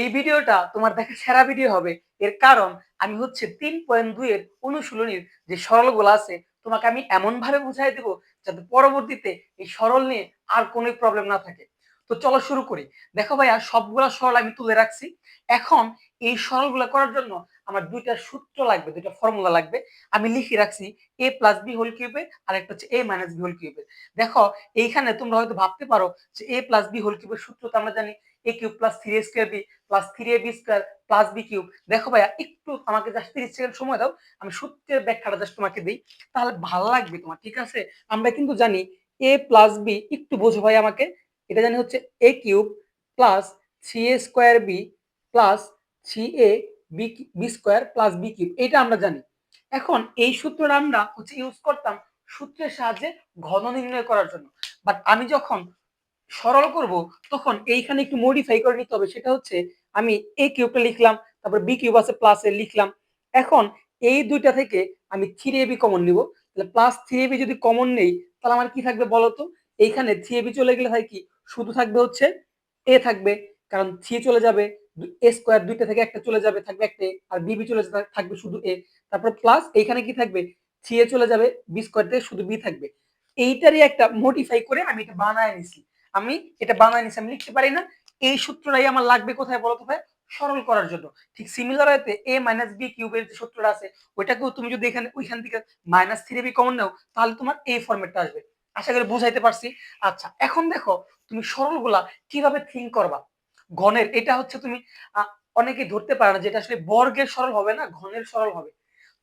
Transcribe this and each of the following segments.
এই ভিডিওটা তোমার দেখা সেরা ভিডিও হবে। এর কারণ আমি হচ্ছে 3.2 এর অনুশীলনীর যে সরলগুলো আছে তোমাকে আমি এমন ভাবে বুঝাই দেব যাতে পরবর্তীতে এই সরল নিয়ে আর কোনো প্রবলেম না থাকে। তো চলো শুরু করি। দেখো ভাইয়া, সবগুলা সরল আমি তুলে রাখছি। এখন এই সরলগুলো করার জন্য আমার দুইটা সূত্র লাগবে, দুইটা ফর্মুলা লাগবে। আমি লিখে রাখছি a প্লাস বি হোল কিউবে আর একটা হচ্ছে a মাইনাস বি হোল কিউবে। দেখো এইখানে তোমরা হয়তো ভাবতে পারো যে a প্লাস বি হোল কিউবের সূত্র তো আমরা জানি a cube plus 3a square b plus 3ab square plus B cube. দেখো ভাইয়া, একটু আমাকে জাস্ট 30 সেকেন্ড সময় দাও, আমি সূত্রের ব্যাখ্যাটা জাস্ট তোমাকে দিই, তাহলে ভালো লাগবে তোমার। ঠিক আছে, আমরা কিন্তু জানি a প্লাস বি, একটু বোঝো ভাই আমাকে। এটা জানি হচ্ছে a cube plus 3a square b plus 3a b square plus B cube, এটা আমরা জানি। এখন এই সূত্রটা আমরা হচ্ছে ইউজ করতাম সূত্রের সাহায্যে ঘন নির্ণয় করার জন্য। বাট আমি যখন সরল করব তখন এইখানে একটু মডিফাই করে নিতে হবে। সেটা হচ্ছে আমি a কিউবটা লিখলাম, তারপর b কিউব আছে প্লাস এ লিখলাম। এখন এই দুইটা থেকে আমি 3ab কমন নিব, তাহলে প্লাস 3ab যদি কমন নেই তাহলে আমার কি থাকবে বলতো? এইখানে 3ab চলে গেলে হয় কি, শুধু থাকবে হচ্ছে a থাকবে, কারণ 3 চলে যাবে, a স্কয়ার দুইটা থেকে একটা চলে যাবে, থাকবে একটা a, আর b চলে থাকবে শুধু a। তারপর প্লাস এইখানে কি থাকবে, 3a চলে যাবে, b স্কয়ার থেকে শুধু b থাকবে। এইটারই একটা মডিফাই করে আমি এটা বানায় নিছি। আমি এটা বানায় নিছি, আমি লিখতে পারি না। এই সূত্রটাই আমার লাগবে কোথায় বলতো ভাই? সরল করার জন্য। ঠিক সিমিলার হইতে a মাইনাস বি কিউবের যে সূত্রটা আছে ওইটাকেও তুমি যদি এখানে ওইখান থেকে মাইনাস 3b কমন নাও তাহলে তোমার এই ফরম্যাটটা আসবে। আশা করি বুঝাইতে পারছি। আচ্ছা, এখন দেখো তুমি সরলগুলা কিভাবে থিঙ্ক করবা। ঘনের এটা হচ্ছে তুমি অনেকেই ধরতে পারে না যেটা আসলে বর্গের সরল হবে না, ঘনের সরল হবে।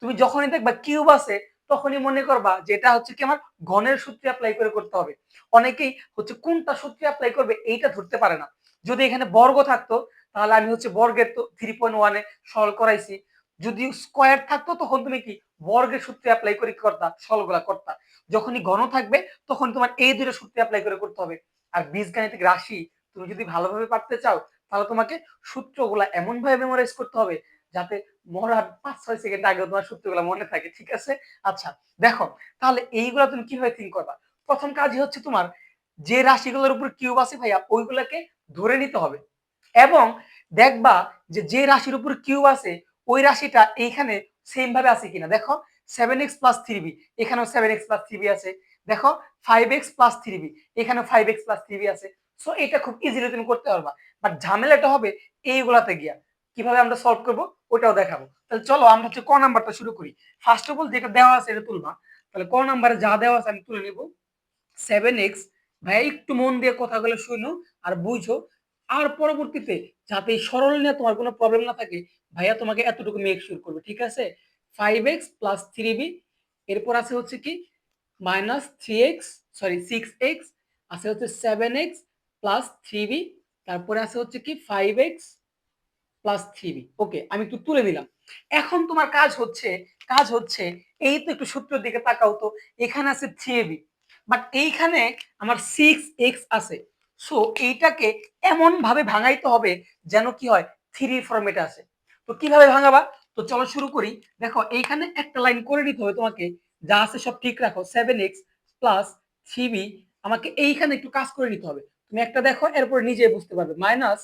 তুমি যখনই দেখবা কিউব আছে তখনই মনে করবা যে এটা হচ্ছে কি আমার ঘনের সূত্রে অ্যাপ্লাই করে করতে হবে। অনেকেই হচ্ছে কোনটা সূত্রে অ্যাপ্লাই করবে এইটা ধরতে পারে না। যদি এখানে বর্গ থাকতো তাহলে আমি হচ্ছে বর্গের তো 3.1 এ সরল করাইছি। যদি স্কয়ার থাকতো তখন তুমি কি বর্গের সূত্রে অ্যাপ্লাই করে করতা, সরলগুলা করতা। যখনই ঘন থাকবে তখন তোমার এই দুটো সূত্রে অ্যাপ্লাই করে করতে হবে। আর বীজগাণিতিক রাশি তুমি যদি ভালোভাবে পারতে চাও তাহলে তোমাকে সূত্রগুলা এমন ভাবে মেমোরাইজ করতে হবে যাতে মরার 5-6 সেকেন্ড আগে তোমার সূত্রগুলো মনে থাকে। ঠিক আছে? আচ্ছা, দেখো তাহলে এইগুলা তুমি কিভাবে থিঙ্ক করবা। প্রথম কাজই হচ্ছে তোমার যে রাশিগুলোর উপর কিউব আছে ভাইয়া ওইগুলাকে ধরে নিতে হবে, এবং দেখবা যে যে রাশির উপর কিউব আছে ওই রাশিটা এইখানে সেম ভাবে আছে কিনা। দেখো 7x প্লাস 3b, এখানেও 7x প্লাস 3b আছে। দেখো 5x প্লাস 3b, এখানেও 5x প্লাস 3b আছে। সো এটা খুব ইজিলি তুমি করতে পারবা। বাট ঝামেলাটা হবে এইগুলাতে গিয়া। কিভাবে আমরা সলভ করব ওটাও দেখাবো। তাহলে চলো আমরা হচ্ছে ক নাম্বারটা শুরু করি। ফার্স্ট অফ অল যেটা দেওয়া আছে এটা তুলবা। তাহলে ক নাম্বারে যা দেওয়া আছে আমি তুলে নেব। 7x, ভাইয়া একটু মন দিয়ে কথাগুলো শুনো আর বুঝো, আর পরবর্তীতে যাতে এই সরল নিয়ে তোমার কোনো প্রবলেম না থাকে ভাইয়া তোমাকে এতটুকু মেক শিওর করবে। ঠিক আছে? 5x প্লাস 3b, এরপর আছে হচ্ছে কি মাইনাস 3x, সরি 6x, আছে হচ্ছে 7x প্লাস 3b, তারপরে আছে হচ্ছে কি 5x প্লাস 3b। ওকে, আমি একটু তুলে দিলাম। এখন তোমার কাজ হচ্ছে এই তো একটু সূত্রের দিকে তাকাও তো। এখানে আছে 3ab, বাট এইখানে আমার 6x আছে। সো এইটাকে এমন ভাবে ভাঙাইতে হবে যেন কি হয়, 3 ফরম্যাটে আসে। তো কিভাবে ভাঙাবা? তো চলো শুরু করি। দেখো এইখানে একটা লাইন করে নিতে হবে তোমাকে, যা আছে সব ঠিক রাখো। 7x প্লাস 3b, আমাকে এইখানে একটু কাজ করে নিতে হবে। তুমি একটা দেখো, এরপর নিজে বুঝতে পারবে। Minus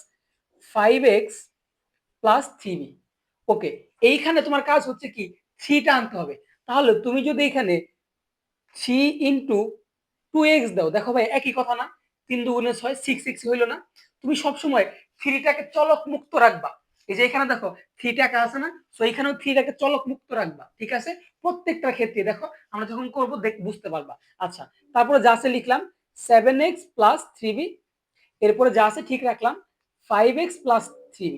5x plus 3b। ওকে, এইখানে তোমার কাজ হচ্ছে কি 3টা আনতে হবে। তাহলে তুমি যদি এখানে 3 ইন্টু 2x দাও, দেখো ভাই একই কথা না? 3 দুগুণে 6, 6 হইলো না? তুমি সবসময় 3টাকে চলক মুক্ত রাখবা। এই যে এখানে দেখো 3টাকে আছে না, সো এখানেও 3টাকে চলক মুক্ত রাখবা। ঠিক আছে? প্রত্যেকটা ক্ষেত্রে দেখো আমরা যখন করবো বুঝতে পারবা। আচ্ছা, তারপরে যা আছে লিখলাম 7x প্লাস 3b, এরপরে যা আছে ঠিক রাখলাম 5x প্লাস 3b।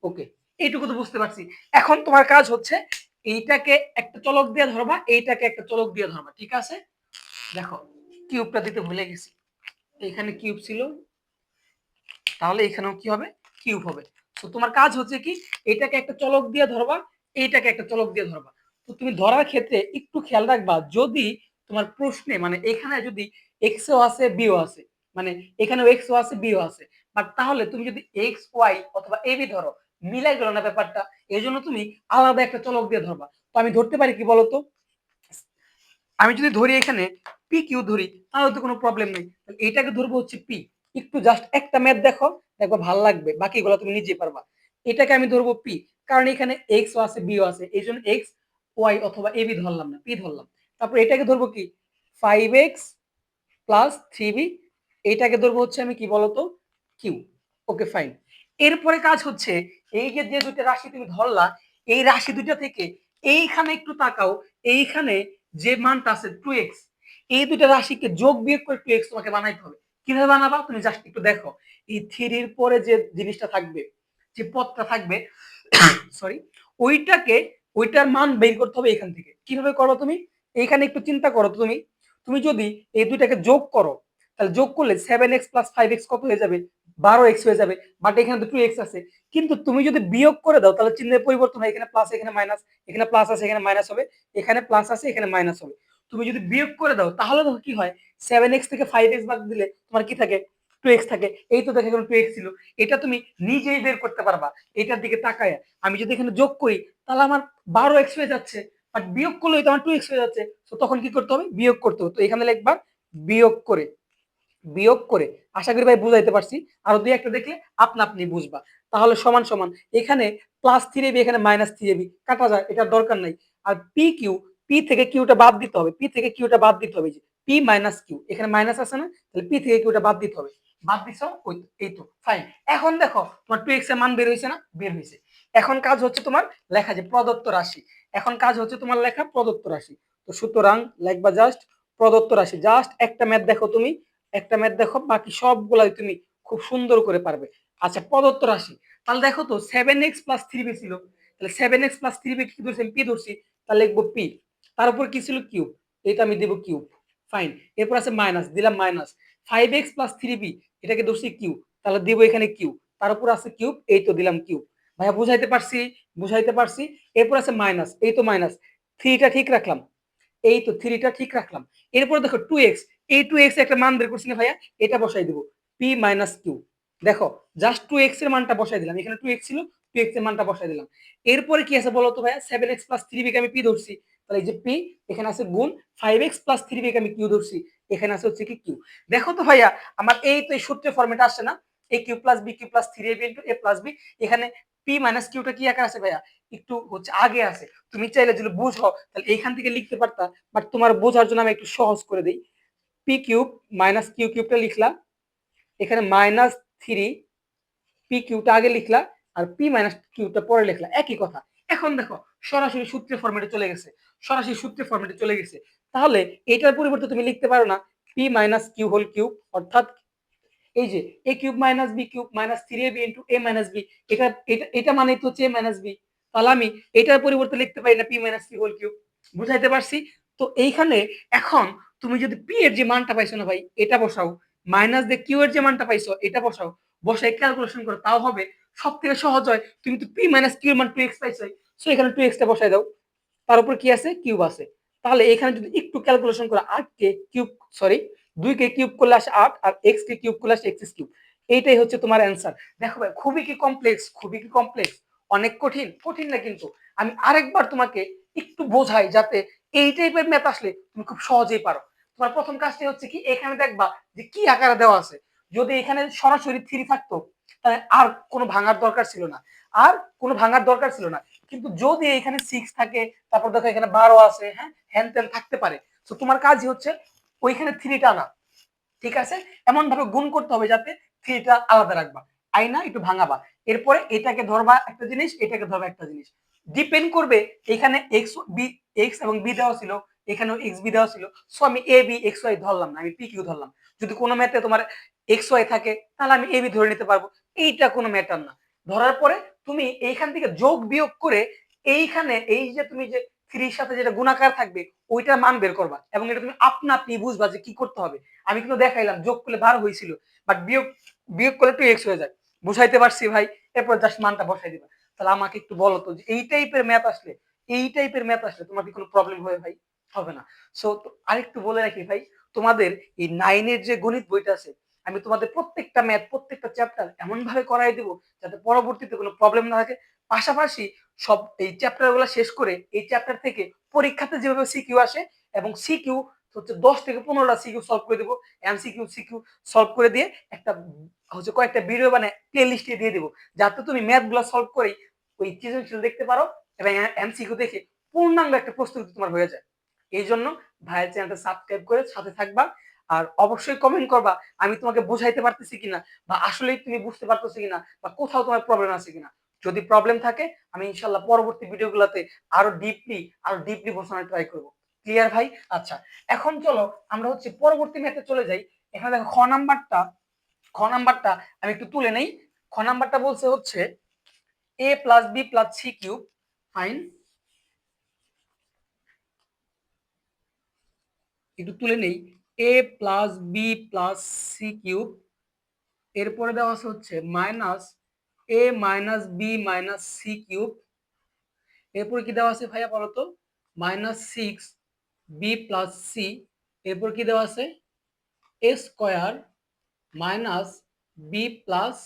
ওকে, এইটুকু তো বুঝতে পারছি। এখন তোমার কাজ হচ্ছে এইটাকে একটা চলক দিয়ে ধরবা, এইটাকে একটা চলক দিয়ে ধরবা। ঠিক আছে? দেখো কিউবটা দিতে ভুলে গেছি, এখানে কিউব ছিল, তাহলে এখানেও কি হবে, কিউব হবে। তো তোমার কাজ হচ্ছে কি এটাকে একটা চলক দিয়ে ধরবা, এইটাকে একটা চলক দিয়ে ধরবা। তো তুমি ধরার ক্ষেত্রে একটু খেয়াল রাখবা, যদি তোমার প্রশ্নে মানে এখানে যদি এক্স ও আছে বিও আছে, মানে এখানেও এক্স ও আছে বিও আছে, বাট তাহলে তুমি যদি এক্স ওয়াই অথবা এ বি ধরো মিলাই গেল না ব্যাপারটা। এই জন্য তুমি আলাদা একটা চলক দিয়ে ধরবা। তো আমি ধরতে পারি কি বলতো, আমি যদি ধরি এখানে পি কিউ ধরি তাহলে তো কোনো প্রবলেম নেই, এটাকে ধরবো হচ্ছে পি। একটু জাস্ট একটা ম্যাথ দেখো, দেখো ভালো লাগবে, বাকিগুলো তুমি নিজেই পারবা। এটাকে আমি ধরবো পি, কারণ এখানে এক্স ও আছে বিও আছে, এই জন্য এক্স ওয়াই অথবা এবি ধরলাম না, পি ধরলাম। তারপর এটাকে ধরবো কি 5x প্লাস 3b, এইটাকে ধরবো হচ্ছে আমি কি বলতো কিউ। Okay fine. এরপরে কাজ হচ্ছে এই যে যে দুইটা রাশি তুমি ধরলা, এই রাশি দুইটা থেকে এইখানে একটু তাকাও, এইখানে যে মানটা আছে 2x, এই দুইটা রাশিকে যোগ বিয়োগ করে 2x তোমাকে বানাইতে হবে। কিভাবে বানাবা তুমি জাস্ট একটু দেখো, এই 3 পরে যে জিনিসটা থাকবে, যে পদটা থাকবে সরি, ওইটাকে, ওইটার মান বের করতে হবে এখান থেকে। কিভাবে করো তুমি, এইখানে একটু চিন্তা করো তো তুমি, তুমি যদি এই দুইটাকে যোগ করো, তাহলে যোগ করলে 7x প্লাস 5x কত হয়ে যাবে, 12x হয়ে যাবে। বাট এখানে তো 2x আছে। কিন্তু তুমি যদি বিয়োগ করে দাও তাহলে চিহ্নের পরিবর্তন হয়, এখানে প্লাস এখানে মাইনাস, এখানে প্লাস আছে এখানে মাইনাস হবে, এখানে প্লাস আছে এখানে মাইনাস হবে। তুমি যদি বিয়োগ করে দাও তাহলে দেখো কি হয়, 7x থেকে 5x বাদ দিলে তোমার কি থাকে, 2x থাকে। এই তো দেখো এখানে 2x ছিল, এটা তুমি নিজেই বের করতে পারবা এটার দিকে তাকায়। আমি যদি এখানে যোগ করি তাহলে আমার 12x হয়ে যাচ্ছে, বাট বিয়োগ করলে তো আমার 2x হয়ে যাচ্ছে। তো তখন কি করতে হবে, বিয়োগ করতে হবে। তো এখানে লিখবা বিয়োগ করে, বিয়োগ করে। আশা করি ভাই বুঝাইতে পারছি, আরো দুই একটা দেখলে আপনা আপনি বুঝবা। তাহলে সমান সমান এখানে প্লাস 3ab এখানে মাইনাস 3ab কাটা যায়, এটার দরকার নাই। আর পি কিউ, পি থেকে কিউটা বাদ দিতে হবে, পি থেকে কিউটা বাদ দিতে হবে, যে পি মাইনাস কিউ, এখানে মাইনাস আছে না, তাহলে পি থেকে কিউটা বাদ দিতে হবে। বাদ দিছ, ওই এই তো ফাইন। এখন দেখো তোমার 2x এর মান বের হয়েছে না, বের হয়েছে। এখন কাজ হচ্ছে তোমার লেখা যে প্রদত্ত রাশি, এখন কাজ হচ্ছে তোমার লেখা প্রদত্ত রাশি। তো সুতরাং লেখবা জাস্ট প্রদত্ত রাশি, জাস্ট একটা ম্যাথ দেখো তুমি, একটা ম্যাথ দেখো, বাকি সবগুলাই তুমি খুব সুন্দর করে পারবে। আচ্ছা প্রদত্ত রাশি, তাহলে দেখো তো 7x প্লাস 3b ছিল, তাহলে 7x প্লাস 3b কি ধরছি, পি ধরছি, তাহলে লিখবো পি। তার উপর কি ছিল, কিউব, এটা আমি দেবো কিউব। ফাইন। এরপর আছে মাইনাস, দিলাম মাইনাস। 5x প্লাস 3b এটাকে ধরছি কিউ, তাহলে দিব এখানে কিউ। তার উপর আছে কিউব, এই তো দিলাম কিউব। ভাইয়া বুঝাইতে পারছি, বুঝাইতে পারছি। এরপর আছে মাইনাস, এই তো মাইনাস, থ্রিটা ঠিক রাখলাম, এই তো থ্রিটা ঠিক রাখলাম। এরপর দেখো 2x, এই 2x একটা মান বের করছি না ভাইয়া, এটা বসাই দেবো পি মাইনাস কিউ। দেখো জাস্ট 2x এর মানটা বসাই দিলাম, এখানে 2x ছিল, 2x এর মানটা বসাই দিলাম। এরপরে কি আছে বলতো ভাইয়া, 7x প্লাস 3b কে আমি পি ধরছি, তাহলে এই যে পি, এখানে আছে গুণ 5x প্লাস 3b কে আমি কিউ ধরছি, এখানে আছে হচ্ছে কি কিউ। দেখো তো ভাইয়া আমার এই তো এই সূত্রের ফরম্যাট আসছে না, a cube plus b cube plus 3ab into a plus b। এখানে পি মাইনাস কিউটা কি আকার আছে ভাইয়া, একটু হচ্ছে আগে আছে। তুমি চাইলে যদি বুঝো তাহলে এইখান থেকে লিখতে পারতা, বাট তোমার বোঝার জন্য আমি একটু সহজ করে দিই। পি কিউব মাইনাস কিউ কিউবটা লিখলা, এখানে মাইনাস 3 পি কিউটা আগে লিখলা, আর পি মাইনাস কিউটা পরে লিখলা, একই কথা। এখন দেখো সরাসরি সূত্রের ফরম্যাটে চলে গেছে, সরাসরি সূত্রের ফরম্যাটে চলে গেছে। তাহলে এটার পরিবর্তে তুমি লিখতে পারো না P minus Q whole cube, অর্থাৎ এই যে A cube minus B cube minus 3ab into A minus B, এটা এটা এটা মানে তো হচ্ছে এ মাইনাস বি। তাহলে আমি এটার পরিবর্তে লিখতে পারি না P minus Q whole cube. বুঝাইতে পারছি? তো এইখানে এখন তুমি যদি পি এর যে মানটা পাইছো না ভাই, এটা বসাও, মাইনাস দিয়ে কিউ এর যে মানটা পাইছো এটা বসাও, বসাই ক্যালকুলেশন করো, তাও হবে। সব থেকে সহজ হয়, তুমি তো পি মাইনাস কিউ এর মান 2x পাইছো, সো এখানে 2x টা বসাই দাও, তার উপর কি আছে, কিউব আছে। তাহলে এখানে যদি একটু ক্যালকুলেশন করো, 8 K cube, sorry 2 K cube করলে আসে 8, আর x কে কিউব করলে আসে x কিউব। এইটাই হচ্ছে তোমার অ্যান্সার। দেখো ভাই খুবই কি কমপ্লেক্স, খুবই কি কমপ্লেক্স, অনেক কঠিন, কঠিন না কিন্তু। আমি আরেকবার তোমাকে একটু বোঝাই, যাতে এই টাইপের ম্যাথ আসলে তুমি খুব সহজেই পারো। তোমার প্রথম কাজটি হচ্ছে কি, এখানে দেখবা যে কি আকারে দেওয়া আছে। যদি এখানে সরাসরি 3 থাকতো তাহলে আর কোনো ভাঙার দরকার ছিল না, আর কোনো ভাঙার দরকার ছিল না। কিন্তু যদি এখানে 6 থাকে, তারপর দেখো এখানে 12 আছে, হ্যাঁ হ্যান ত্যান থাকতে পারে। তো তোমার কাজই হচ্ছে ওইখানে 3টা আনা, ঠিক আছে, এমন ভাবে গুণ করতে হবে যাতে 3টা আলাদা রাখবা, আইনা একটু ভাঙাবা। এরপরে এটাকে ধরবা একটা জিনিস, এটাকে ধরবা একটা জিনিস, ডিপেন্ড করবে এখানে এক্স বি, এক্স এবং বি দেওয়া ছিল, এখানেও এক্স বি দেওয়া ছিল। সো আমি এ বি এক্স ওয়াই ধরলাম না, আমি পি কিউ ধরলাম। যদি কোনো ম্যাথে তোমার এক্স ওয়াই থাকে তাহলে আমি এ বি ধরে নিতে পারবো, এইটা কোনো ম্যাটার না। ধরার পরে তুমি এইখান থেকে যোগ বিয়োগ করে এইখানে এই যে তুমি যে থ্রির সাথে যেটা গুণাকার থাকবে ওইটার মান বের করবা, এবং এটা তুমি আপনা আপনি বুঝবা যে কি করতে হবে। আমি কিন্তু দেখাইলাম যোগ করলে 12 হয়েছিল, বাট বিয়োগ, বিয়োগ করলে 2x হয়ে যায়। বুঝাইতে পারছি ভাই? এরপর জাস্ট মানটা বসাই দিবা। তাহলে আমাকে একটু বলো তো যে এই টাইপের ম্যাথ আসলে, এই টাইপের ম্যাথ আসলে তোমার কি কোনো প্রবলেম হয় ভাই? হবে না। সো আরেকটু বলে রাখি ভাই, তোমাদের এই 9 এর যে গণিত বইটা আছে, আমি তোমাদের প্রত্যেকটা ম্যাথ, প্রত্যেকটা চ্যাপ্টার এমন ভাবে করাই দেবো যাতে পরবর্তীতে কোনো প্রবলেম না থাকে। পাশাপাশি সব এই চ্যাপ্টার গুলো শেষ করে এই চ্যাপ্টার থেকে পরীক্ষাতে যেভাবে সিকিউ আসে, এবং সিকিউ হচ্ছে 10 থেকে 15টা সিকিউ সলভ করে দেবো, এমসিকিউ সিকিউ সলভ করে দিয়ে একটা হচ্ছে কয়েকটা ভিডিও বানায় প্লে লিস্টে দিয়ে দেবো, যাতে তুমি ম্যাথগুলো সলভ করে ওই সৃজনশীল দেখতে পারো এবং এমসিকিউ দেখে পূর্ণাঙ্গ একটা প্রস্তুতি তোমার হয়ে যায়। এই জন্য ভাইয়ের চ্যানেলটা সাবস্ক্রাইব করে সাথে থাকবা, আর অবশ্যই কমেন্ট করবা আমি তোমাকে বোঝাইতে পারতেছি কিনা, বা আসলেই তুমি বুঝতে পারতেছো কিনা, বা কোথাও তোমার প্রবলেম আছে কিনা। যদি প্রবলেম থাকে আমি ইনশাল্লাহ পরবর্তী ভিডিওগুলোতে আরো ডিপলি বোঝানোর ট্রাই করবো। ক্লিয়ার ভাই? আচ্ছা, এখন চলো আমরা হচ্ছে পরবর্তী ম্যাথে চলে যাই। এখানে দেখো খ নাম্বারটা আমি একটু তুলে নেই। খ নাম্বারটা বলছে হচ্ছে a plus B plus c cube, fine, একটু তুলে নেই, a plus B plus c cube, এরপরে দেওয়া আছে হচ্ছে minus a minus B minus c cube, এরপর কি দেওয়া আছে ভাইয়া বলো তো, -6b+c, এরপর কি দেওয়া আছে a square minus b plus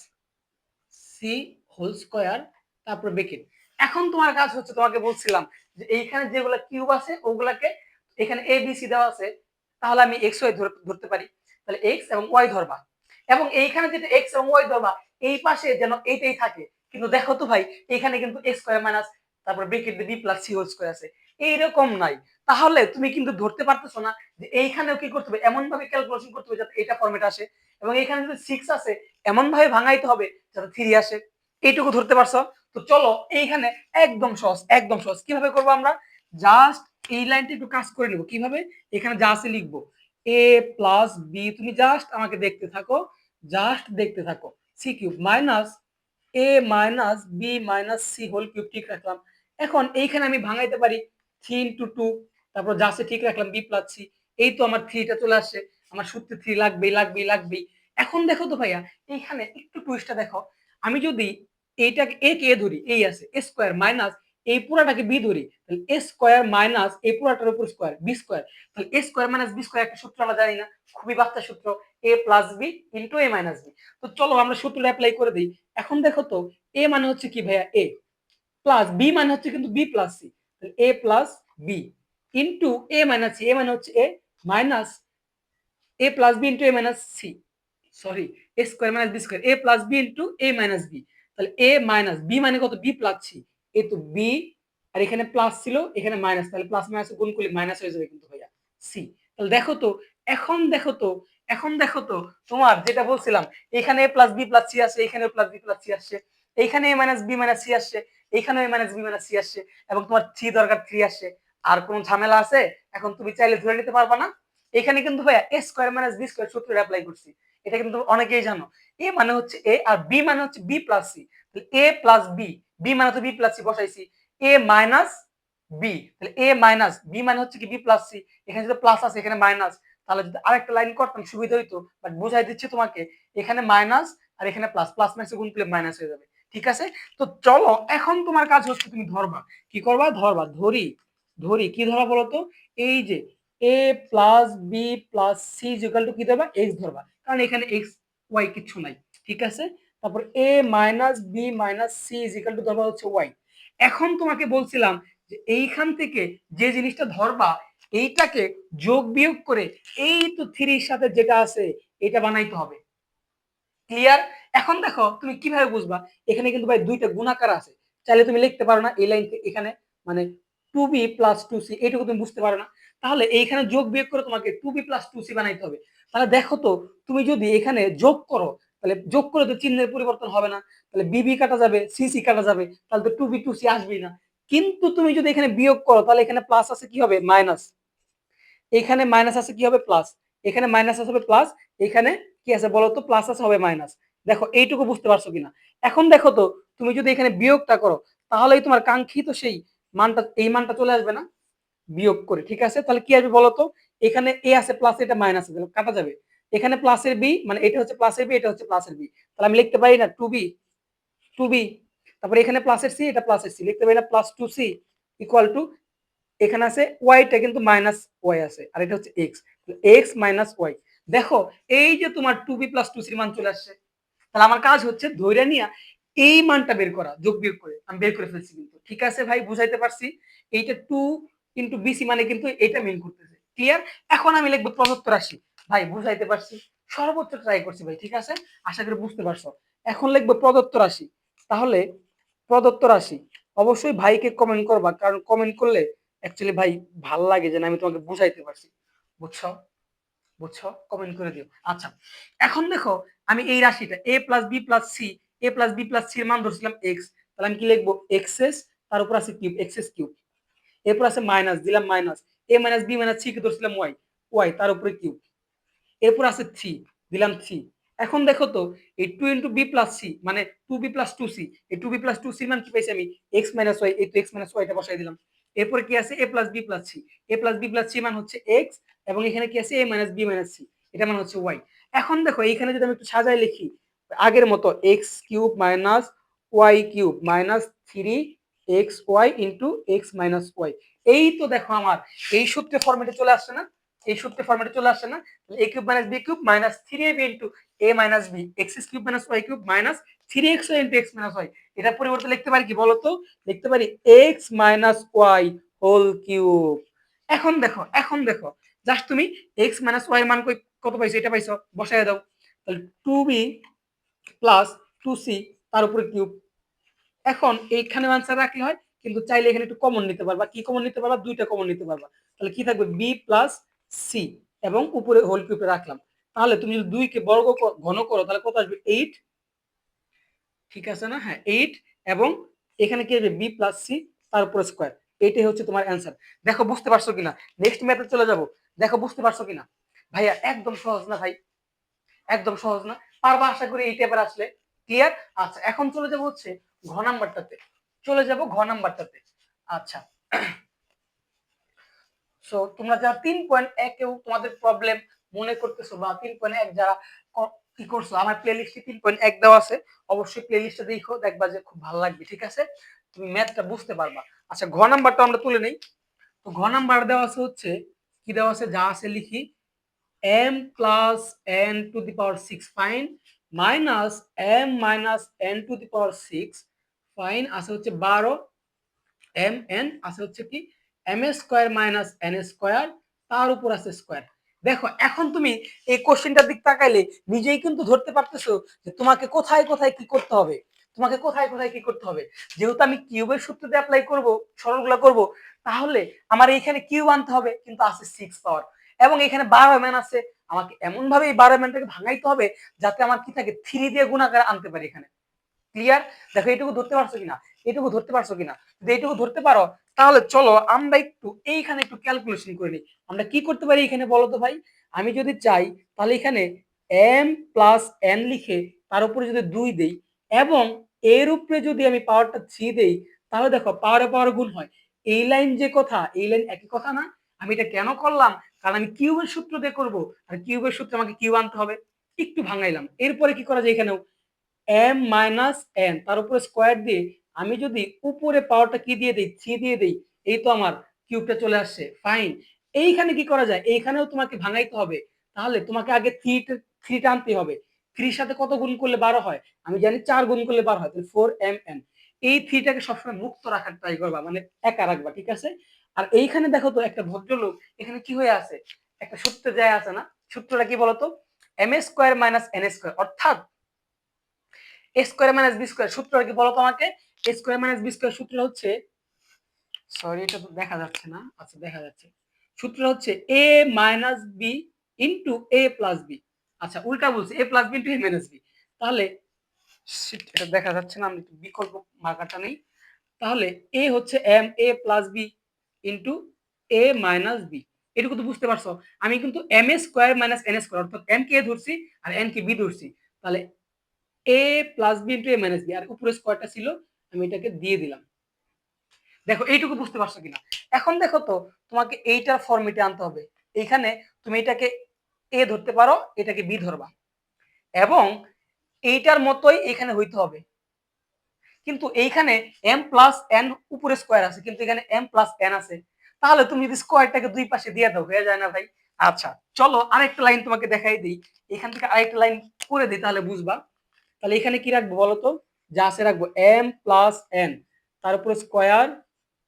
c whole square, তারপর ব্রেকেট। এখন তোমার কাজ হচ্ছে, তোমাকে বলছিলাম যে এইখানে যেগুলো কিউব আছে ওগুলাকে, এখানে এ বি সি দেওয়া আছে, তাহলে আমি এক্স ওয়াই ধরতে পারি, তাহলে এক্স এবং ওয়াই ধরবা, এবং এইখানে যেটা এক্স এবং ওয়াই ধরবা এই পাশে যেন এইটাই থাকে। কিন্তু দেখো তো ভাই, এখানে কিন্তু এক্স স্কয়ার মাইনাস তারপর bracket b plus c whole square আছে, এইরকম নাই। তাহলে তুমি কিন্তু ধরতে পারতেছো না যে এইখানেও কি করতে হবে, এমন ভাবে ক্যালকুলেশন করতে হবে যাতে এটা ফরম্যাট আসে, এবং এখানে যদি 6 আছে এমন ভাবে ভাঙাইতে হবে যাতে 3 আসে। এইটুকু ধরতে পারছো? তো চলো এইখানে একদম সহজ, একদম সহজ। কিভাবে করবো আমরা? জাস্ট এই লাইনটা একটু কাজ করে নিব। কিভাবে? এখানে যা আছে লিখবো a প্লাস বি, তুমি জাস্ট আমাকে দেখতে থাকো, জাস্ট দেখতে থাকো, c cube minus a minus B minus c whole cube, ঠিক রাখলাম। এখন এইখানে আমি ভাঙাইতে পারি 3 × 2, তারপর যা আছে ঠিক রাখলাম বি প্লাস সি, এই তো আমার 3টা চলে আসছে, আমার সূত্রে 3 লাগবেই লাগবেই লাগবেই। এখন দেখো তো ভাইয়া, এইখানে একটু টুইস্টটা দেখো, আমি যদি এইটাকে এ কে ধরি, এই আছে এ স্কয়ার মাইনাস এই পুরাটাকে বি ধরি, তাহলে এ স্কয়ার মাইনাস এই পুরাটার উপর স্কয়ার বি স্কয়ার, তাহলে এ স্কয়ার মাইনাস বি স্কয়ার একটা সূত্র আমরা জানি না, খুবই বাচ্চা সূত্র, এ plus B into a minus B. তো চলো আমরা সূত্রটা অ্যাপ্লাই করে দিই। এখন দেখো তো, এ মানে হচ্ছে কি ভাইয়া এ, প্লাস বি মানে হচ্ছে কিন্তু বি প্লাস সি, তাহলে A plus B into a minus C, এ মানে হচ্ছে এ minus A plus B into a minus C, sorry, A square minus b square, A plus B into a minus B, তাহলে এ minus B মানে কত, B plus C, এ তো B, আর এখানে plus ছিল এখানে minus, তাহলে প্লাস মাইনাস গুণ করলে মাইনাস হয়ে যাবে কিন্তু ভাইয়া সি। তাহলে দেখো তো, এখন দেখো তো তোমার যেটা বলছিলাম, এখানে এ প্লাস বি প্লাস সি আসছে, এখানে প্লাস বি প্লাস সি আসছে, এইখানে এ মাইনাস বি মাইনাস সি আসছে, এইখানে এ মাইনাস বি মাইনাস সি আসছে, এবং তোমার 3 দরকার 3 আসছে। আর কোন ঝামেলা আছে? এখন তুমি চাইলে ধরে নিতে পারবা না? এখানে কিন্তু ভাইয়া এ স্কয়ার মাইনাস বি স্কয়ার সূত্র অ্যাপ্লাই করছি, এটা কিন্তু অনেকেই জানো। এ মানে হচ্ছে এ আর বি মানে হচ্ছে বি প্লাস সি, তাহলে এ প্লাস বি, বি মানে তো বি প্লাস সি বসাইছি, এ মাইনাস বি, তাহলে এ মাইনাস বি মানে হচ্ছে কি বি প্লাস সি, এখানে যদি প্লাস আছে এখানে মাইনাস, তাহলে যদি আরেকটা লাইন করতাম সুবিধা হইতো, বাট বুঝাই দিচ্ছি তোমাকে, এখানে মাইনাস আর এখানে প্লাস, প্লাস মাইনাস গুণ করলে মাইনাস হয়ে যাবে। ঠিক আছে? তো চলো এখন তোমার কাজ হচ্ছে তুমি ধরবা, কি করবা, ধরবা, ধরি ধরি কি ধরা বলো তো, এই যে A plus B plus C equal to কি ধরবা, এক্স ধরবা, কারণ এখানে এক্স ওয়াই কিছু নাই। ঠিক আছে? তারপর A minus B minus C equal to ধরবা হচ্ছে ওয়াই। এখন তোমাকে বলছিলাম যে এইখান থেকে যে জিনিসটা ধরবা এইটাকে যোগ বিয়োগ করে এই তো 3 এর সাথে যেটা আছে এটা বানাইতে হবে। ক্লিয়ার? এখন দেখো তুমি কিভাবে বুঝবা, এখানে কিন্তু ভাই দুইটা গুণাকার আছে, চাইলে তুমি লিখতে পারো না এই লাইন এখানে, মানে 2b প্লাস 2c, এইটুকু তুমি বুঝতে পারো না, তাহলে এইখানে যোগ বিয়োগ করে তোমাকে 2b প্লাস 2c বানাইতে হবে। তাহলে দেখো তো, তুমি যদি এখানে যোগ করো, তাহলে যোগ করে তো চিহ্নের পরিবর্তন হবে না, তাহলে বিবি কাটা যাবে, সিসি কাটা যাবে, তাহলে তো 2b 2c আসবেই না। কিন্তু তুমি যদি এখানে বিয়োগ করো, তাহলে এখানে প্লাস আছে কি হবে, মাইনাস, এখানে মাইনাস আছে কি হবে, প্লাস, এখানে মাইনাস আছে হবে প্লাস, এখানে কি আছে বলো তো, প্লাস আছে হবে মাইনাস। দেখো এইটুকু বুঝতে পারছো কিনা? এখন দেখো তো, তুমি যদি এখানে বিয়োগটা করো, তাহলেই তোমার কাঙ্ক্ষিত সেই মানটা, এই মানটা চলে আসবে না বিয়োগ করে। ঠিক আছে? তাহলে কি আসবে বলো তো, এখানে এ আছে প্লাস, এটা মাইনাস আছে, কাটা যাবে, এখানে প্লাসের বি মানে এটা হচ্ছে প্লাসের বি, এটা হচ্ছে প্লাসের বি, তাহলে আমি লিখতে পারি না 2b, তারপরে এখানে প্লাসের সি, এটা প্লাসের সি, লিখতে পারি না প্লাস 2c ইকুয়াল টু, এখানে আছে ওয়াইটা কিন্তু মাইনাস ওয়াই আছে, আর এটা হচ্ছে এক্স, এক্স মাইনাস ওয়াই। দেখো এই যে তোমার 2b প্লাস 2c মান চলে আসছে। তাহলে আমার কাজ হচ্ছে ধইরা নিয়া এই মানটা বের করা, যোগ বিয়োগ করে আমি বের করে ফেলছি কিন্তু। ঠিক আছে ভাই, বুঝাইতে পারছি? এইটা 2 ইন্টু বিসি মানে কিন্তু এটা মিন করতেছে। ক্লিয়ার? এখন আমি লিখবো প্রদত্ত রাশি। ভাই বুঝাইতে পারছি? সর্বোচ্চ ট্রাই করছি ভাই, ঠিক আছে? আশা করি বুঝতে পারছো। এখন লিখবো প্রদত্ত রাশি। তাহলে প্রদত্ত রাশি অবশ্যই ভাইকে কমেন্ট করবা, কারণ কমেন্ট করলে অ্যাকচুয়ালি ভাই ভাল লাগে যে আমি তোমাকে বুঝাইতে পারছি। বুঝছো? বুঝছো? কমেন্ট করে দিও। আচ্ছা, এখন দেখো আমি এই রাশিটা a plus B plus c, a plus B plus c এর মান ধরছিলাম এক্স, তাহলে আমি কি লিখবো এক্সএস, তার উপর আছে কিউব, এক্সএস কিউব। এরপর আছে মাইনাস, দিলাম মাইনাস, এ minus B minus C K ধরছিলাম Y, Y তার উপরে কিউব। এরপর আছে থ্রি, দিলাম থ্রি। এখন দেখো তো এই two into B plus C মানে two B plus two C, এই two B plus two C মান কি পাইছি আমি এক্স মাইনাস ওয়াই, এই তো এক্স মাইনাস ওয়াইটা বসাই দিলাম। এরপরে কি আছে এ প্লাস বি প্লাস সি, এ প্লাস বি প্লাস সি মান হচ্ছে এক্স, এবং এখানে কি আছে এ মাইনাস বি মাইনাস সি, এটা মান হচ্ছে ওয়াই। এখন দেখো এইখানে যদি আমি একটু সাজাই লিখি আগের মতো x cube minus y cube minus three x y into x minus y, এই তো দেখো আমার এই সূত্রে ফরম্যাটে চলে আসছে না, এই সূত্রে ফরম্যাটে চলে আসছে না। a cube minus B cube minus three a b into a minus b, x cube minus y cube minus three x y into x minus y. এটা পরিবর্তে লিখতে পারি কি বলতো, লিখতে পারি x minus y whole cube. এখন দেখো, এখন দেখো জাস্ট তুমি এক্স মাইনাস ওয়াই মান কত পাইছো, এটা পাইছো, বসায় দাও। তাহলে two B plus two c তার উপরে কিউব। এখন এইখানে আনসার রাখলে হয়, কিন্তু চাইলে এখানে একটু কমন নিতে পারবা। কি কমন নিতে পারবা, দুইটা কমন নিতে পারবা। তাহলে কি থাকবে বি প্লাস সি, এবং উপরে হোল কিউবে রাখলাম। তাহলে তুমি যদি দুইকে বর্গ ঘন করো তাহলে কত আসবে এইট, ঠিক আছে না? হ্যাঁ এইট, এবং এখানে কি আসবে বি প্লাস সি তার উপরে স্কোয়ার। এইটাই হচ্ছে তোমার অ্যান্সার। দেখো বুঝতে পারছো কিনা, নেক্সট ম্যাথে চলে যাব। দেখো বুঝতে পারছো কিনা ভাইয়া, একদম সহজ না ভাই, একদম সহজ না? পারবা আশা করি এই টাইপের আসলে। ক্লিয়ার? আচ্ছা এখন চলে যাব হচ্ছে ঘ নাম্বারটাতে, চলে যাব ঘ নাম্বারটাতে। আচ্ছা, সো তোমরা যারা 3.1 তোমাদের প্রবলেম মনে করতেছো, বা 3.1 যারা কি করছো, আমার প্লেলিস্টে 3.1 দেওয়া আছে, অবশ্যই প্লেলিস্টে দেখো, দেখবা যে খুব ভালো লাগবে, ঠিক আছে? তুমি ম্যাথটা বুঝতে পারবা। আচ্ছা ঘ নাম্বারটা আমরা তুলে নেই। তো ঘ নাম্বার দেওয়া আছে হচ্ছে কি দেওয়া আছে, যা আছে লিখি, m plus n to the power 6 fine minus m minus n to the power 6 fine আছে হচ্ছে 12 m n আছে হচ্ছে কি m square minus n square তার উপর আছে স্কয়ার। দেখো এখন তুমি এই কোশ্চেনটার দিক তাকাইলে নিজেই কিন্তু ধরতে পারতেছো যে তোমাকে কোথায় কোথায় কি করতে হবে, তোমাকে কোথায় কোথায় কি করতে হবে। যেহেতু আমি কিউবের সূত্রতে অ্যাপ্লাই করব, সরলগুলো করব, তাহলে আমার এইখানে কিউব আনতে হবে, কিন্তু আছে 6 পাওয়ার, এবং এখানে 12 মান আছে। আমাকে এমন ভাবে এই 12 মানটাকে ভাঙাইতে হবে যাতে আমার কি থাকে 3 দিয়ে গুণাকার আনতে পারি এখানে। ক্লিয়ার? দেখো এইটুকু ধরতে পারছো কিনা, এইটুকু ধরতে পারছো কিনা? যদি এইটুকু ধরতে পারো তাহলে চলো আমরা একটু এইখানে একটু ক্যালকুলেশন করে নিই। আমরা কি করতে পারি এখানে বলো তো ভাই? আমি যদি চাই তাহলে এখানে m প্লাস n লিখে তার উপরে যদি 2 দেই, এবং এর উপরে যদি আমি পাওয়ারটা 3 দেই, তাহলে দেখো পাওয়ারে পাওয়ার গুণ হয়। এই লাইন যে কথা, এই লাইন একই কথা না? আমি এটা কেন করলাম, কারণ আমি কিউবের সূত্র দিয়ে করব, আর কিউবের সূত্রে আমাকে কিউব আনতে হবে। একটু ভাঙাইলাম। এরপরে কি করা যায়, এখানেও m মাইনাস n তার উপরে স্কোয়ার দিয়ে আমি যদি উপরে পাওয়ারটা কি দিয়ে দিই, 3 দিয়ে দিই, এই তো আমার কিউবটা চলে আসছে। ফাইন। এইখানে কি করা যায়, এইখানেও তোমাকে ভাঙাইতে হবে। তাহলে তোমাকে আগে থ্রিটা আনতে হবে। থ্রির সাথে কত গুণ করলে 12 হয়? আমি জানি 4 গুণ করলে 12 হয়, তাহলে 4mn। এই থ্রিটাকে সবসময় মুক্ত রাখার ট্রাই করবা, মানে একা রাখবা, ঠিক আছে? আর এইখানে দেখো তো একটা ভদ্রলোক এখানে কি হয়ে আছে, একটা সূত্র যায় আছে না? সূত্রটা কি বলতো, m square minus n square, অর্থাৎ এ স্কয়ার মাইনাস বি স্কয়ার। সূত্রটা কি বলতো আমাকে? এ স্কয়ার মাইনাস বি স্কয়ার সূত্র হচ্ছে, সরি এটা তো দেখা যাচ্ছে না, আচ্ছা দেখা যাচ্ছে। সূত্র হচ্ছে এ মাইনাস বি ইন্টু এ প্লাস বি। আচ্ছা উল্টা বলছি, এ plus B into a minus B. তাহলে এটা দেখা যাচ্ছে না, আমি একটু বিকল্প মার্কারটা নেই। তাহলে এ হচ্ছে M A plus B into a minus B. এটুকু তো বুঝতে পারছো। আমি কিন্তু M A square minus N square, অর্থাৎ এম কে ধরছি আর এন কে বি ধরছি। তাহলে A plus B into a minus B, আর উপরে স্কোয়ারটা ছিল, আমি এটাকে দিয়ে দিলাম। দেখো এইটুকু বুঝতে পারছো কিনা? এখন দেখো তো তোমাকে এইটার ফর্মেটে আনতে হবে। এইখানে তুমি এটাকে এ ধরতে পারো, এটাকে বি ধরবা, এবং এইটার মতোই এখানে হইতে হবে। কিন্তু এইখানে এম প্লাস এন উপরে স্কোয়ার আছে, কিন্তু এখানে এম প্লাস এন আছে। তাহলে তুমি যদি স্কোয়ারটাকে দুই পাশে দিয়ে দাও, হয়ে যায় না ভাই? আচ্ছা চলো আরেকটা লাইন তোমাকে দেখাই দিই, এখান থেকে আরেকটা লাইন করে দিই, তাহলে বুঝবা। তাহলে এখানে কি রাখবো বলতো, যা আছে রাখবো এম প্লাস এন তার উপরে স্কোয়ার,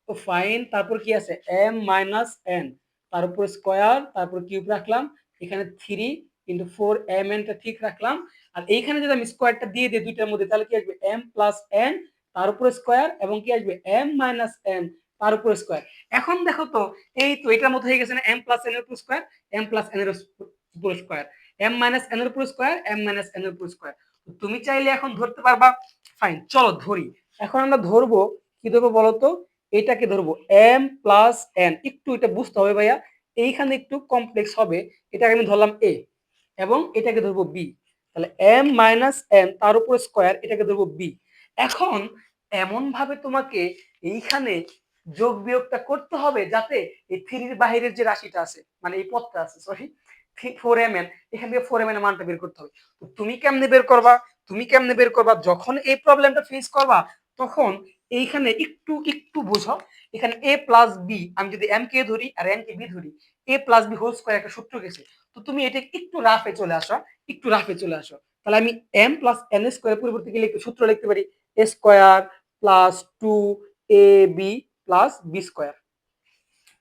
তো ফাইন, তারপর কি আছে এম মাইনাস এন তার উপর স্কয়ার, তারপর কিউব রাখলাম, এখানে 3 ইনটু 4mn টা ঠিক রাখলাম, আর এইখানে যদি আমি স্কয়ারটা দিয়ে দিই দুইটার মধ্যে, তাহলে কি আসবে m প্লাস n তার উপর স্কয়ার, এবং কি আসবে m মাইনাস n তার উপর স্কয়ার। এখন দেখো তো, এই তো এটার মধ্যে হয়ে গেছে না m প্লাস n এর উপর স্কয়ার, m প্লাস n এর উপর স্কয়ার, m মাইনাস n এর উপর স্কয়ার, m মাইনাস n এর উপর স্কয়ার। তুমি চাইলে এখন ধরতে পারবা, ফাইন, চলো ধরি। এখন আমরা ধরবো, কি ধরবো বলো তো, এটাকে ধরবো m প্লাস n। একটু এটা বুঝতে হবে ভাইয়া, এইখানে একটু কমপ্লেক্স হবে। এটাকে আমি ধরলাম a, এবং এটাকে ধরবো b, তাহলে m মাইনাস n তার উপর স্কয়ার, এটাকে ধরবো b। এখন এমন ভাবে তোমাকে এইখানে যোগ বিয়োগটা করতে হবে যাতে এই 3 এর বাইরের যে রাশিটা আছে, মানে এই পদটা আছে, সরি 4mn, এখান থেকে 4mn এর মানটা বের করতে হবে। তো তুমি কেমনে বের করবা? তুমি কেমনে বের করবা? যখন এই প্রবলেমটা ফেস করবা, তখন এইখানে একটু একটু বুঝো, এখানে a প্লাস বি, আমি যদি m কে ধরি আর n কে b ধরি, a plus b whole square একটা সূত্র গেছে। তো তুমি এটা একটু রাফে চলে আসো, একটু রাফে চলে আসো, তাহলে আমি m প্লাস n স্কয়ার পরিবর্তে গেলে একটু সূত্র লিখতে পারি, a square plus 2ab plus b square,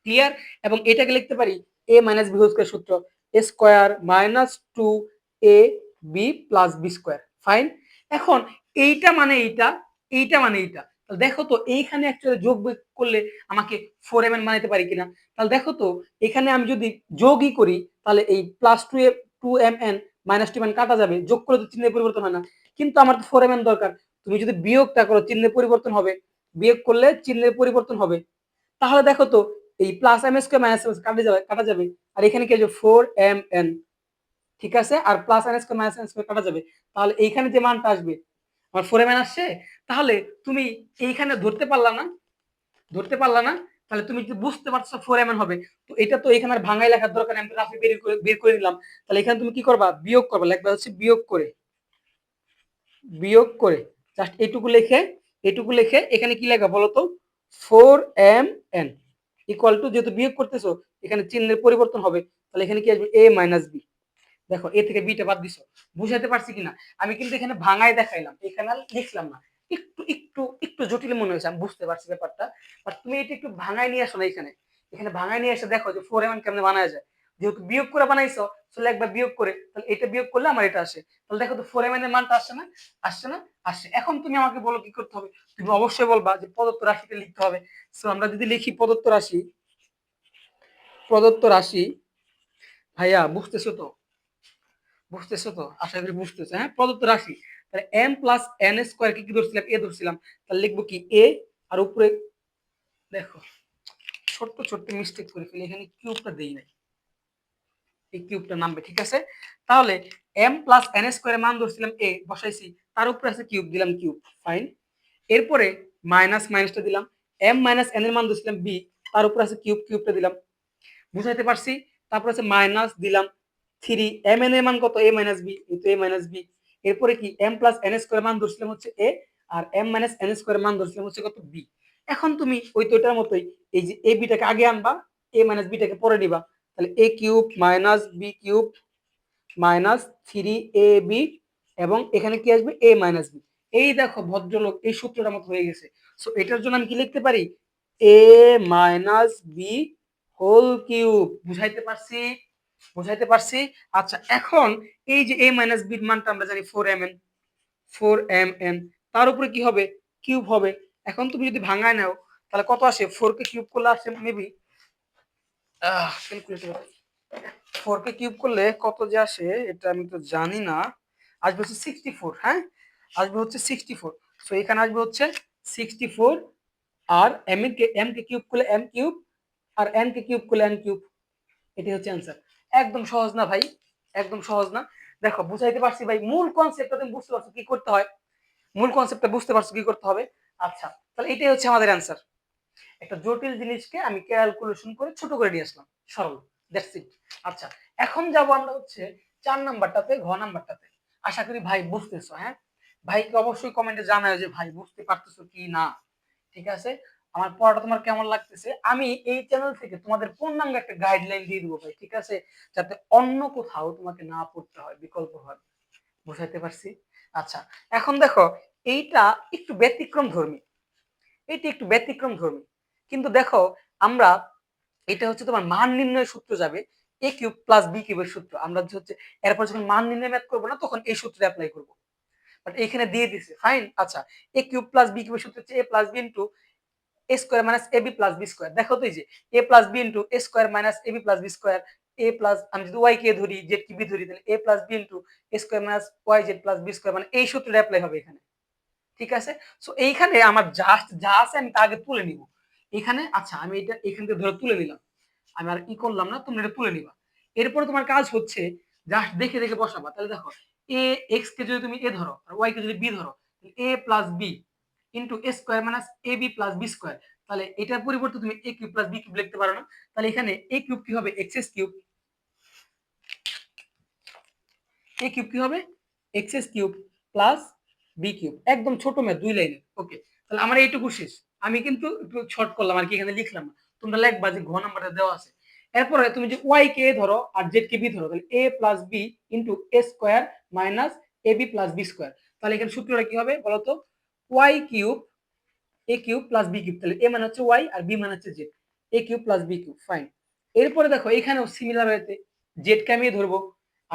clear? এবং এটাকে লিখতে পারি a minus b whole square সূত্র, a square minus 2ab plus b square, fine. এখন এইটা মানে এইটা, এইটা মানে এইটা, তাহলে দেখো তো এইখানে অ্যাকচুয়ালি যোগ বিয়োগ করলে আমাকে 4mn বানাইতে পারি কিনা। তাহলে দেখো তো, এখানে আমি যদি যোগই করি, তাহলে এই প্লাস 2mn মাইনাস 2mn কাটা যাবে, যোগ করলে তো চিহ্নের পরিবর্তন হয় না, কিন্তু আমার তো 4mn দরকার। তুমি যদি বিয়োগটা করো, চিহ্নের পরিবর্তন হবে, বিয়োগ করলে চিহ্নের পরিবর্তন হবে। তাহলে দেখো তো, এই plus M square minus M কাটা যাবে, আর এখানে কি আসবে 4mn, ঠিক আছে, আর plus N square minus N square কাটা যাবে, তাহলে এইখানে যে মানটা আসবে আমার 4mn আসছে। তাহলে তুমি এইখানে ধরতে পারলা না, ধরতে পারলা না, তাহলে তুমি যদি বুঝতে পারছো 4mn হবে, তো এটা তো এখানে আর ভাঙাই লেখার দরকার নেই, আমি রাফি বের করে নিলাম। তাহলে এখানে তুমি কি করবা? বিয়োগ করবা, লেখবা হচ্ছে বিয়োগ করে, বিয়োগ করে জাস্ট এটুকু লিখে, এটুকু লিখে এখানে কি লেখা বলো তো, 4mn ইকুয়াল টু, যেহেতু বিয়োগ করতেছো এখানে চিহ্নের পরিবর্তন হবে, তাহলে এখানে কি আসবে a মাইনাস বি। দেখো এ থেকে বিটা বাদ দিছো, বুঝাতে পারছি কিনা? আমি কিন্তু এখানে ভাঙায় দেখাইলাম, এখানে আর লিখলাম না। একটু একটু একটু জটিল মনে হয়েছে, আমি বুঝতে পারছি ব্যাপারটা, বাট তুমি এটা একটু ভাঙায় নিয়ে আসো না, এখানে এখানে ভাঙায় নিয়ে এসে দেখো যে 4mn কেমনে বানায় যায়। যেহেতু বিয়োগ করে বানাইছো, তাহলে একবার বিয়োগ করে, তাহলে এটা বিয়োগ করলে আমার এটা আসে, তাহলে দেখো তো 4mn এর মানটা আসছে না, আসছে না, আসছে। এখন তুমি আমাকে বলো কি করতে হবে? তুমি অবশ্যই বলবা যে প্রদত্ত রাশিটা লিখতে হবে। সো আমরা যদি লিখি প্রদত্ত রাশি, প্রদত্ত রাশি, ভাইয়া বুঝতেছো তো? বুঝতেছো তো? আশা করি বুঝতেছো, হ্যাঁ? প্রদত্ত রাশি, তাহলে m প্লাস n স্কয়ার কি ধরছিলাম? a ধরছিলাম, তাহলে লিখবো কি a, আর উপরে দেখো ছোট্ট ছোট্ট মিস্টেক করে ফেলি, এখানে কিউবটা দেই নাই, এই কিউবটা নামবে, ঠিক আছে? তাহলে m প্লাস n স্কয়ারের মান ধরছিলাম a, বসাইছি, তার উপরে আছে কিউব, দিলাম কিউব, ফাইন। এরপরে মাইনাস মাইনাসটা দিলাম, m মাইনাস n এর মান ধরছিলাম b, তার উপরে আছে কিউব, কিউবটা দিলাম, বুঝাইতে পারছি? তারপর আছে মাইনাস দিলাম 3, mn এর মান কত? a মাইনাস b, এই তো a মাইনাস b। এরপরে কি m প্লাস n স্কয়ার মান ধরছিলাম হচ্ছে a, আর m মাইনাস n স্কয়ার মান ধরছিলাম হচ্ছে কত? b। এখন তুমি ওই তো এটার মতোই, এই যে a b টাকে আগে আনবা, a মাইনাস b টাকে পরে নিবা, তাহলে a cube minus b cube minus 3ab, এবং এখানে কি আসবে? a minus b। এই দেখো ভদ্রলোক, এই সূত্রটা মতো হয়ে গেছে। সো এটার জন্য আমি কি লিখতে পারি? a minus b whole cube. বুঝাইতে পারছি? বুঝাইতে পারছি? আচ্ছা, এখন এই যে a মাইনাস b এর মানটা আমরা জানি 4mn, 4mn, তার উপরে কি হবে? কিউব হবে। এখন তুমি যদি ভাঙায় নাও, তাহলে কত আসে? 4 কে কিউব করলে আসে মেবি, ক্যালকুলেটর, 4 কে কিউব করলে কত যে আসে এটা আমি তো জানি না, আসবে হচ্ছে 64, হ্যাঁ, আসবে হচ্ছে 64। সো এখানে আসবে হচ্ছে 64, আর এম কে কিউব করলে এম কিউব, আর এন কে কিউব করলে এন কিউব। এটাই হচ্ছে অ্যান্সার। একদম সহজ না ভাই? একদম সহজ না? দেখো বুঝাইতে পারছি ভাই, মূল কনসেপ্টটা তুমি বুঝতে পারছো কি করতে হয়, মূল কনসেপ্টটা বুঝতে পারছো কি করতে হবে। আচ্ছা, তাহলে এটাই হচ্ছে আমাদের অ্যান্সার। একটা জটিল জিনিসকে আমি ক্যালকুলেশন করে ছোট করে নিয়ে আসলাম, সরল, দ্যাটস ইট। আচ্ছা, এখন যাব আমরা হচ্ছে 4 নাম্বারটাতে, ঘ নাম্বারটাতে। আশা করি ভাই বুঝতেছো, হ্যাঁ? ভাইকে অবশ্যই কমেন্টে জানাও যে ভাই বুঝতে পারতেছো কি না, ঠিক আছে? আমার পড়াটা তোমার কেমন লাগতেছে? আমি এই চ্যানেল থেকে তোমাদের পূর্ণাঙ্গ একটা গাইডলাইন দিয়ে দিব ভাই, ঠিক আছে? যাতে অন্য কোথাও তোমাকে না পড়তে হয় বিকল্প হয়। বুঝাইতে পারছি? আচ্ছা, এখন দেখো, এইটা একটু ব্যতিক্রম ধর্মী, এটি একটু ব্যতিক্রম ধর্মী, কিন্তু দেখো আমরা এটা হচ্ছে তোমার মান নির্ণয়ের সূত্র যাবে এ কিউব প্লাস বি কিউবের সূত্র। আমরা হচ্ছে এরপর যখন মান নির্ণয় ম্যাথ করবো না তখন এই সূত্র অ্যাপ্লাই করবো। বাট এখানে দিয়ে দিছে ফাইন। আচ্ছা, এ কিউব প্লাস বি কিউবের সূত্র হচ্ছে এ plus B into A square minus A B plus B square. দেখো তো এই যে A plus B into A square minus A B plus B square, A plus আমি যদি ওয়াই কে ধরি জেড কি বি ধরি তাহলে A plus B into A square minus Y Z plus B square, মানে এই সূত্রটা অ্যাপ্লাই হবে এখানে। ঠিক আছে, সো এইখানে আমার জাস্ট যা আছে আমি তা আগে তুলে নিব এখানে। আচ্ছা, আমি এটা এখান থেকে ধরে তুলে নিলাম, আমি আর ই করলাম না, তোমরা এটা তুলে নিবা। এরপরে তোমার কাজ হচ্ছে জাস্ট দেখে দেখে বসাবা। তাহলে দেখো এ এক্স কে যদি তুমি এ ধরো আর ওয়াই কে যদি বি ধরো, a plus B into A square minus A B plus B square, তাহলে এটার পরিবর্তে তুমি a cube plus B cube লিখতে পারো না? তাহলে এখানে এ কিউব কি হবে এক্স এস কিউব, এ কিউব কি হবে x S cube plus B cube, একদম ছোট ম্যাথ 2 লাইনে। ওকে, তাহলে আমার এইটুকু শেষ। আমি কিন্তু একটু শর্ট করলাম আর কি, এখানে লিখলাম না, তোমরা লিখবা যে ঘ নাম্বারটা দেওয়া আছে। এরপরে তুমি যে ওয়াই কে ধরো আর জেড কে বি ধরো, তাহলে A plus B into A square minus A B plus B square. তাহলে এখানে সূত্রটা কি হবে বলতো, ওয়াই কিউব এ কিউব প্লাস বি কিউব, তাহলে এ মানে হচ্ছে ওয়াই আর বি মানে হচ্ছে Z, A cube plus B cube. Fine. এরপরে দেখো এখানেও সিমিলার হয়েছে, জেড কে আমি ধরবো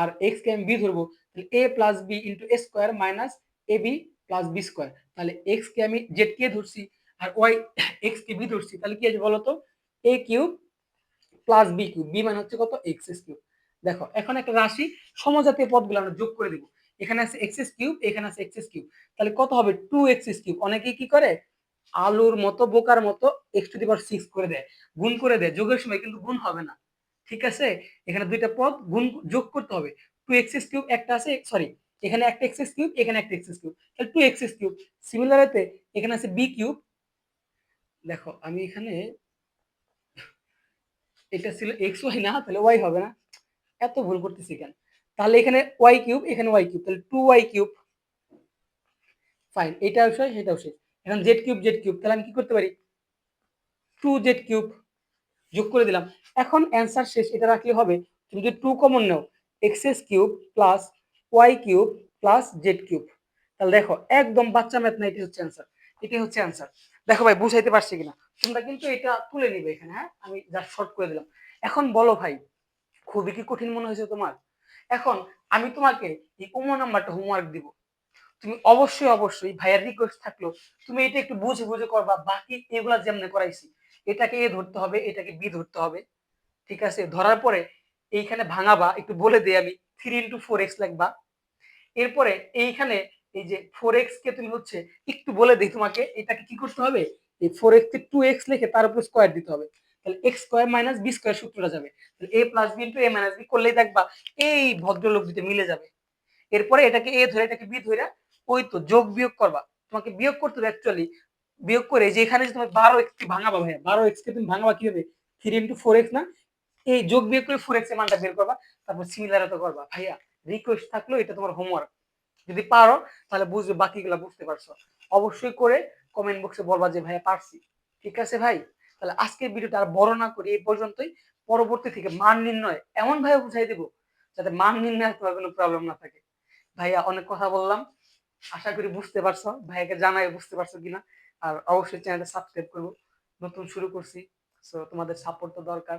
আর এক্স কে আমি বি ধরবো, তাহলে A plus B into A square minus A B plus B square. তাহলে এক্স কে আমি জেড কে ধরছি আর ওয়াই এক্স কে বি ধরছি, তাহলে কি আছে বলতো, A cube plus B cube, B মানে হচ্ছে কত এক্স এস কিউব। দেখো এখন একটা রাশি সমজাতীয় পদগুলো আমরা যোগ করে দিব, এখানে আছে এক্স এস কিউব এখানে আছে এক্স এস কিউব, তাহলে কত হবে 2x কিউব। অনেকেই কি করে আলুর মতো বোকার মতো এক্স টু দি পাওয়ার 6 করে দেয়, গুণ করে দেয়, যোগের সময় কিন্তু গুণ হবে না। ঠিক আছে, এখানে দুইটা পদ গুণ যোগ করতে হবে। 2x কিউব একটা আছে, সরি এখানে একটা এক্স কিউব এখানে একটা এক্স কিউব, তাহলে 2x কিউব। সিমিলারতে এখানে আছে বি কিউব, দেখো আমি এখানে এটা ছিল এক্স ওয়াই না, তাহলে ওয়াই হবে না, এত ভুল করতেছি কেন। তাহলে এখানে ওয়াই কিউব এখানে ওয়াই কিউব, তাহলে 2y কিউব। ফাইন, এটাও শেষ এটাও শেষ। এখন জেড কিউব, তাহলে আমি কি করতে পারি 2z কিউব যোগ করে দিলাম। এখন অ্যান্সার শেষ, এটা রাখলে হবে। তুমি যদি 2 কমন নাও, X S cube plus Y cube plus Z cube. তাহলে দেখো একদম বাচ্চা ম্যাথ না, এটি হচ্ছে অ্যান্সার, এটাই হচ্ছে অ্যান্সার। দেখো ভাই বুঝাইতে পারছি কিনা, তোমরা কিন্তু এটা তুলে নিবে এখানে। হ্যাঁ, আমি জাস্ট শর্ট করে দিলাম। এখন বলো ভাই, খুবই কি কঠিন মনে হয়েছে তোমার? এখন আমি তোমাকে এই নাম্বারটা হোমওয়ার্ক দিব, তুমি অবশ্যই অবশ্যই ভাইয়ের রিকোয়েস্ট থাকলো তুমি এটা একটু বুঝে বুঝে করবা। বাকি এগুলা যেমনে করাইছি, এটাকে এ ধরতে হবে এটাকে বি ধরতে হবে। ঠিক আছে, ধরার পরে এইখানে ভাঙাবা, একটু বলে দিই আমি, 3 × 4x লিখবা। এরপরে এইখানে এই যে 4x কে তুমি হচ্ছে একটু বলে দিই তোমাকে, এটাকে কি করতে হবে, এই 4x কে 2x লিখে তার উপর স্কয়ার দিতে হবে, তাহলে x square minus b square সূত্রটা যাবে। তাহলে a plus B into a minus b করলেই দেখবা এই ভদ্রলোক দুটো মিলে যাবে। এরপরে এটাকে এ ধরে এটাকে বি ধরে ওই তো যোগ বিয়োগ করবা, তোমাকে বিয়োগ করতে হবে অ্যাকচুয়ালি। বিয়োগ করে যে এখানে যে তুমি 12x কে ভাঙাবা, ভাইয়া 12x কে তুমি ভাঙাবা কিভাবে, 3 × 4x না, এই যোগ বিয়োগ করে 4x এর মানটা বের করবা, তারপর সিমিলারিটি করবা। ভাইয়া রিকোয়েস্ট থাকলো এটা তোমার হোমওয়ার্ক, যদি পারো তাহলে বুঝবে, বাকিগুলো বুঝতে পারছো। অবশ্যই করে কমেন্ট বক্সে বলবা যে ভাইয়া পারছি। ঠিক আছে ভাই, তাহলে আজকের ভিডিওটা আর বড় না করি, এই পর্যন্তই। পরবর্তী থেকে মান নির্ণয় এমন ভাবে বুঝাই দেবো যাতে মান নির্ণয় তোমার কোনো প্রবলেম না থাকে। ভাইয়া অনেক কথা বললাম, আশা করি বুঝতে পারছো, ভাইয়াকে জানাই বুঝতে পারছো কিনা। আর অবশ্যই চ্যানেলটা সাবস্ক্রাইব করবো, নতুন শুরু করছি, সো তোমাদের সাপোর্ট তো দরকার।